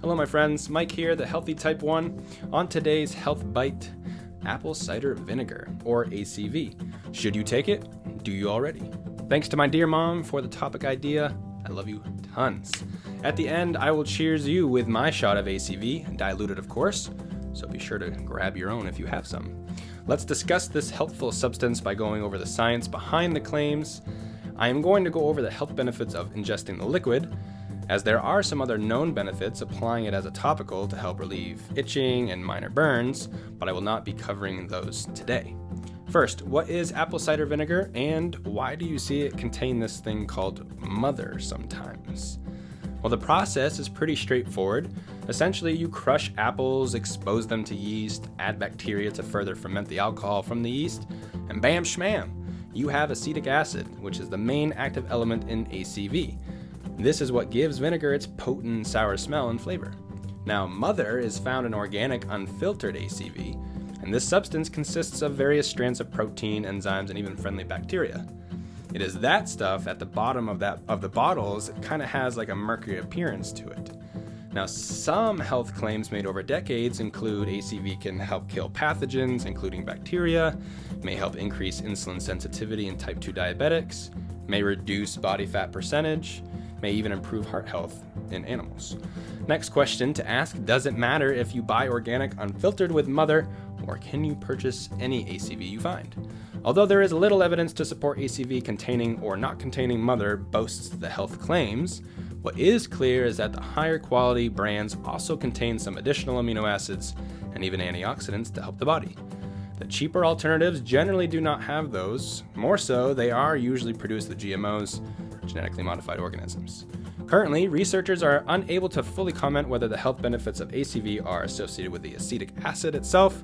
Hello my friends, Mike here, the Healthy Type 1. On today's Health Bite, apple cider vinegar, or ACV. Should you take it? Do you already? Thanks to my dear mom for the topic idea. I love you tons. At the end, I will cheers you with my shot of ACV, diluted of course, so be sure to grab your own if you have some. Let's discuss this healthful substance by going over the science behind the claims. I am going to go over the health benefits of ingesting the liquid, as there are some other known benefits applying it as a topical to help relieve itching and minor burns, but I will not be covering those today. First, what is apple cider vinegar and why do you see it contain this thing called mother sometimes? Well, the process is pretty straightforward. Essentially, you crush apples, expose them to yeast, add bacteria to further ferment the alcohol from the yeast, and bam shmam, you have acetic acid, which is the main active element in ACV. This is what gives vinegar its potent sour smell and flavor. Now, mother is found in organic unfiltered ACV, and this substance consists of various strands of protein, enzymes, and even friendly bacteria. It is that stuff at the bottom of the bottles that kind of has like a murky appearance to it. Now, some health claims made over decades include ACV can help kill pathogens, including bacteria, may help increase insulin sensitivity in type 2 diabetics, may reduce body fat percentage, may even improve heart health in animals. Next question to ask, does it matter if you buy organic unfiltered with mother, or can you purchase any ACV you find? Although there is little evidence to support ACV containing or not containing mother boasts the health claims, what is clear is that the higher quality brands also contain some additional amino acids and even antioxidants to help the body. The cheaper alternatives generally do not have those. More so, they are usually produced with GMOs, genetically modified organisms. Currently, researchers are unable to fully comment whether the health benefits of ACV are associated with the acetic acid itself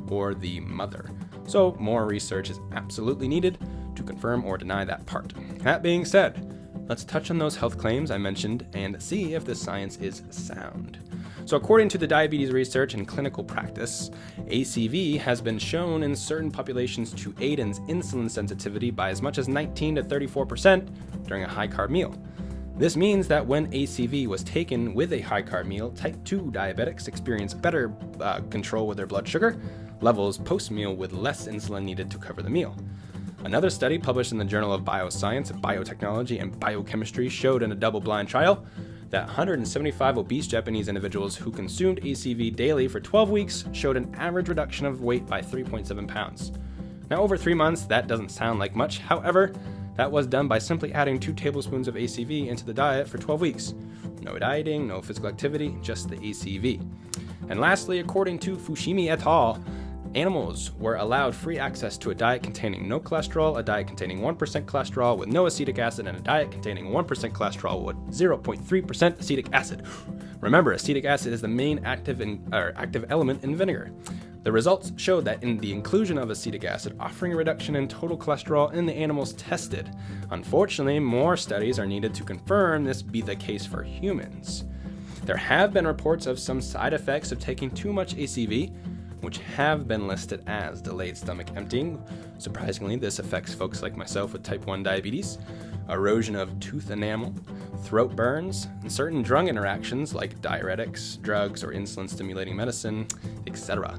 or the mother. So more research is absolutely needed to confirm or deny that part. That being said, let's touch on those health claims I mentioned and see if the science is sound. So according to the diabetes research and clinical practice, ACV has been shown in certain populations to aid in insulin sensitivity by as much as 19 to 34% during a high-carb meal. This means that when ACV was taken with a high-carb meal, type 2 diabetics experience better control with their blood sugar levels post-meal with less insulin needed to cover the meal. Another study published in the Journal of Bioscience, Biotechnology, and Biochemistry showed in a double-blind trial that 175 obese Japanese individuals who consumed ACV daily for 12 weeks showed an average reduction of weight by 3.7 pounds. Now, over 3 months, that doesn't sound like much. However, that was done by simply adding 2 tablespoons of ACV into the diet for 12 weeks. No dieting, no physical activity, just the ACV. And lastly, according to Fushimi et al., animals were allowed free access to a diet containing no cholesterol, a diet containing 1% cholesterol with no acetic acid, and a diet containing 1% cholesterol with 0.3% acetic acid. Remember, acetic acid is the main active element in vinegar. The results showed that in the inclusion of acetic acid, offering a reduction in total cholesterol in the animals tested. Unfortunately, more studies are needed to confirm this be the case for humans. There have been reports of some side effects of taking too much ACV, which have been listed as delayed stomach emptying. Surprisingly, this affects folks like myself with type 1 diabetes, erosion of tooth enamel, throat burns, and certain drug interactions like diuretics, drugs, or insulin-stimulating medicine, etc.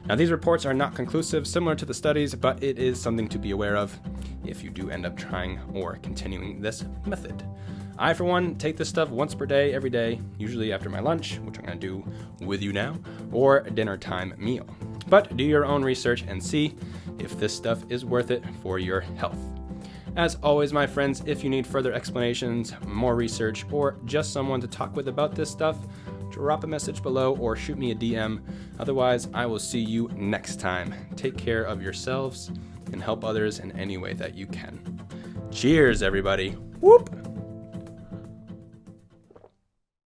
Now, these reports are not conclusive, similar to the studies, but it is something to be aware of if you do end up trying or continuing this method. I, for one, take this stuff once per day, every day, usually after my lunch, which I'm going to do with you now, or a dinner time meal. But do your own research and see if this stuff is worth it for your health. As always, my friends, if you need further explanations, more research, or just someone to talk with about this stuff, drop a message below or shoot me a DM. Otherwise, I will see you next time. Take care of yourselves and help others in any way that you can. Cheers, everybody. Whoop!